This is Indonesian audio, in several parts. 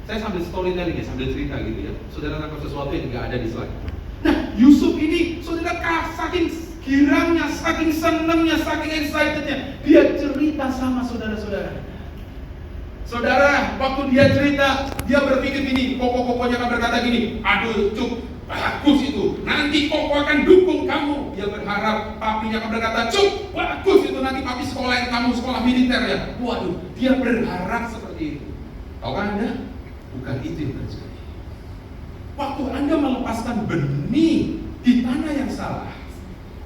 Saya sambil storytelling ya, sambil cerita gitu ya. Saudara nangkap sesuatu yang nggak ada di slide. Nah, Yusuf ini, saudara saking girangnya, saking senangnya, saking excitednya, dia cerita sama saudara-saudara. Saudara, waktu dia cerita, dia berpikir gini, Koko-kokonya akan berkata gini, aduh Cuk, bagus itu, nanti Koko akan dukung kamu. Dia berharap papinya akan berkata, Cuk, bagus itu, nanti papi sekolahin kamu, sekolah militer ya. Waduh, dia berharap seperti itu. Tahukah Anda? Bukan itu yang terjadi. Waktu Anda melepaskan benih di tanah yang salah,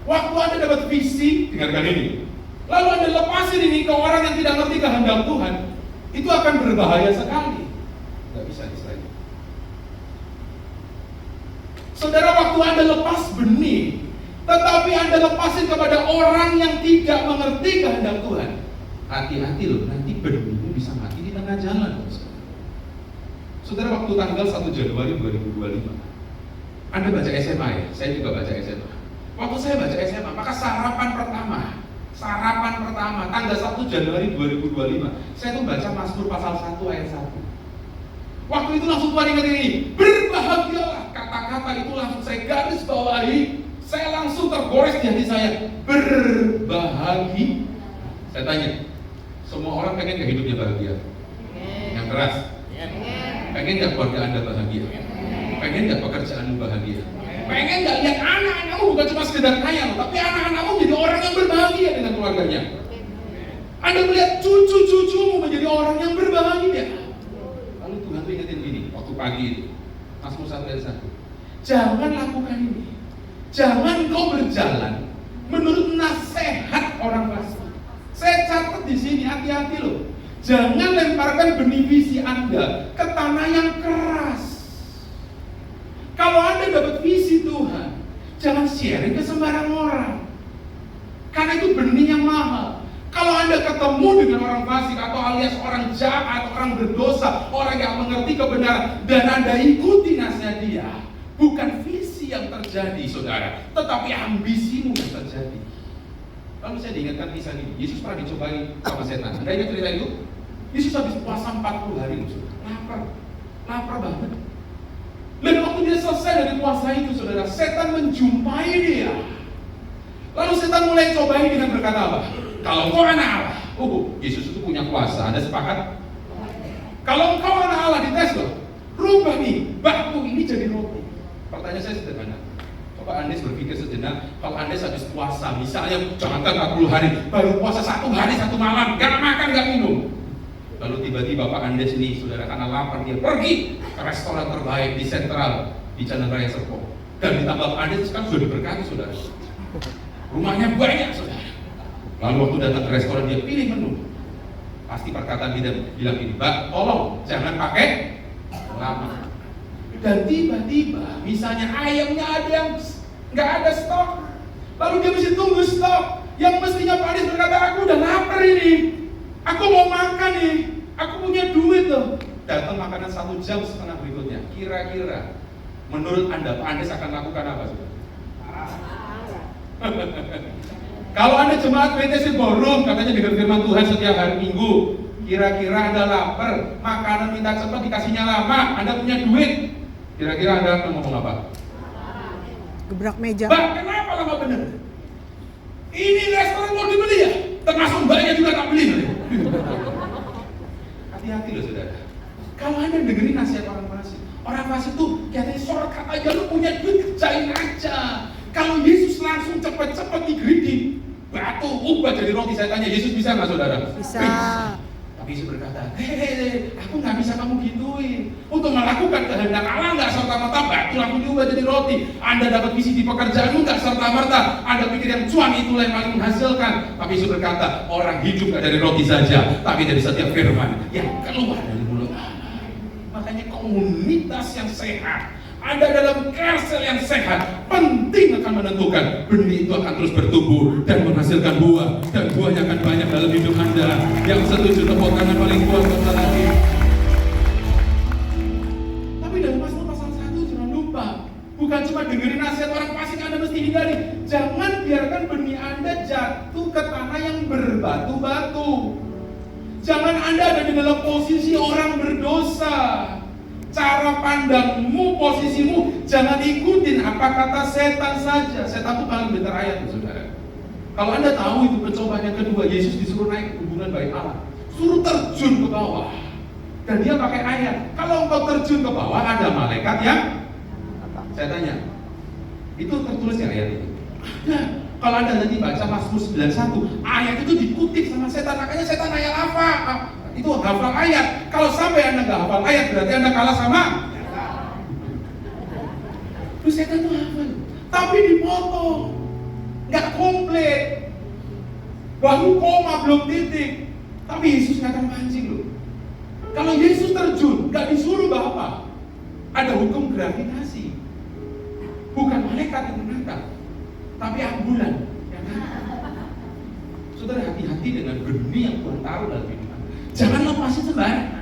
waktu Anda dapat visi, dengarkan ini, lalu Anda lepasin ini ke orang yang tidak ngerti kehendak Tuhan, itu akan berbahaya sekali. Gak bisa diselain. Saudara, waktu Anda lepas benih, tetapi Anda lepasin kepada orang yang tidak mengerti kehendak Tuhan, hati-hati loh, nanti benihmu bisa mati di tengah jalan. Saudara, waktu tanggal 1 Januari 2025, Anda baca SMA ya? Saya juga baca SMA. Waktu saya baca SMA, maka sarapan pertama, tanggal 1 Januari 2025, saya tuh baca Mazmur pasal 1 ayat 1. Waktu itu langsung Tuhan ingat ini, berbahagialah. Kata-kata itu langsung saya garis bawahi, saya langsung tergores di hati saya, berbahagia. Saya tanya, semua orang pengen gak hidupnya bahagia? Yang keras? Pengen gak keluarga Anda bahagia? Pengen gak pekerjaanmu bahagia? Pengen gak lihat anak-anakmu bukan cuma sekedar kaya, tapi anak-anakmu menjadi orang yang berbahagia dengan keluarganya? Anda melihat cucu-cucumu menjadi orang yang berbahagia. Lalu Tuhan tuh ingetin gini, waktu pagi itu, Mazmur 1 ayat 1. Jangan lakukan ini. Jangan kau berjalan menurut nasihat orang fasik. Saya catat di sini, hati-hati loh. Jangan lemparkan benih visi Anda ke tanah yang keras. Kalau Anda dapat visi Tuhan, jangan sharing ke sembarang orang, karena itu benih yang mahal. Kalau Anda ketemu dengan orang fasik atau alias orang jahat, orang berdosa, orang yang mengerti kebenaran, dan Anda ikuti nasihat dia, bukan visi yang terjadi, saudara, tetapi ambisimu yang terjadi. Lalu saya diingatkan kisah ini. Yesus pernah dicobai sama setan. Anda ingat cerita itu? Yesus habis puasa 40 hari, lapar banget. Dan waktu dia selesai dari puasa itu, saudara, setan menjumpai dia. Lalu setan mulai cobai dengan berkata apa? Kalau engkau anak Allah, Yesus itu punya kuasa. Anda sepakat? Kalau engkau anak Allah, dites loh, rubah nih batu ini jadi roti. Pertanyaan saya sederhana. Coba Anda berpikir sejenak, kalau Anda habis puasa, misalnya jangankan 40 hari, baru puasa 1 hari 1 malam, gak makan, gak minum. Lalu tiba-tiba Pak Andes ini, saudara, karena lapar, dia pergi ke restoran terbaik di Sentral, di Jalan Raya Serpong. Dan ditambah Pak Andes kan sudah diberkati, saudara. Rumahnya banyak, saudara. Lalu waktu datang ke restoran, dia pilih menu. Pasti perkataan dia bilang ini, Mbak, tolong jangan pakai lama. Dan tiba-tiba, misalnya ayamnya ada yang nggak ada stok, lalu dia mesti tunggu stok. Yang mestinya Pak Andes berkata, aku udah lapar ini, aku mau makan nih, aku punya duit loh. Datang makanan 1,5 jam berikutnya. Kira-kira menurut Anda Pak Andes akan lakukan apa? Kalau Anda jemaat PTC Borum, katanya dengan firman Tuhan setiap hari Minggu, kira-kira Anda lapar, makanan minta cepat dikasihnya lama, Anda punya duit, kira-kira Anda akan ngomong apa? Gebrak meja. Mbak, kenapa lama bener? Ini restoran mau dibeli ya? Termasuk mbaknya juga tak beli. Hati-hati loh, saudara. Kalau Anda dengerin nasihat orang fasik tuh katanya shortcut aja, lu punya duit kerjain aja. Kalau Yesus langsung cepet-cepet digeridik, batu ubah jadi roti. Saya tanya, Yesus bisa nggak, saudara? Bisa. Tapi Yesus berkata, aku nggak bisa kamu gituin. Untuk melakukan kehendak Allah nggak serta-merta batu langsung diubah jadi roti. Anda dapat visi di pekerjaanmu nggak serta-merta Anda pikir yang cuan itulah yang paling menghasilkan. Tapi Yesus berkata, orang hidup nggak dari roti saja, tapi dari setiap firman yang keluar dari mulut Allah. Makanya komunitas yang sehat, Anda dalam kersel yang sehat, penting akan menentukan benih itu akan terus bertumbuh dan menghasilkan buah, dan buahnya akan banyak dalam hidup Anda. Yang setuju tepuk tangan paling kuat sekali lagi. Tapi dalam Mazmur pasal 1 jangan lupa, bukan cuma dengerin nasihat orang fasik, Anda mesti hindari. Jangan biarkan benih Anda jatuh ke tanah yang berbatu-batu. Jangan Anda ada di dalam posisi orang berdosa. Cara pandangmu, posisimu, jangan ikutin apa kata setan saja. Setan itu paling benar ayat tuh, saudara. Kalau Anda tahu itu pencobaan yang kedua, Yesus disuruh naik ke hubungan baik Allah, suruh terjun ke bawah. Dan dia pakai ayat, kalau engkau terjun ke bawah ada malaikat yang, saya tanya, itu tertulis di ayat itu? Ada. Kalau Anda nanti baca Mazmur 91, ayat itu dikutip sama setan, makanya setan ayat apa? Itu hafal ayat. Kalau sampai Anda nggak hafal ayat, berarti Anda kalah sama. Terus setan itu hafal, tapi dipotong, nggak komplit, baru koma belum titik. Tapi Yesus nggak akan mancing loh. Kalau Yesus terjun, nggak disuruh Bapak. Ada hukum gravitasi, bukan malaikat yang menangkap, tapi ambulan yang nangkap. Saudara, hati-hati dengan benih yang Tuhan taruh dalam hidup. Jangan lepasin sembarang.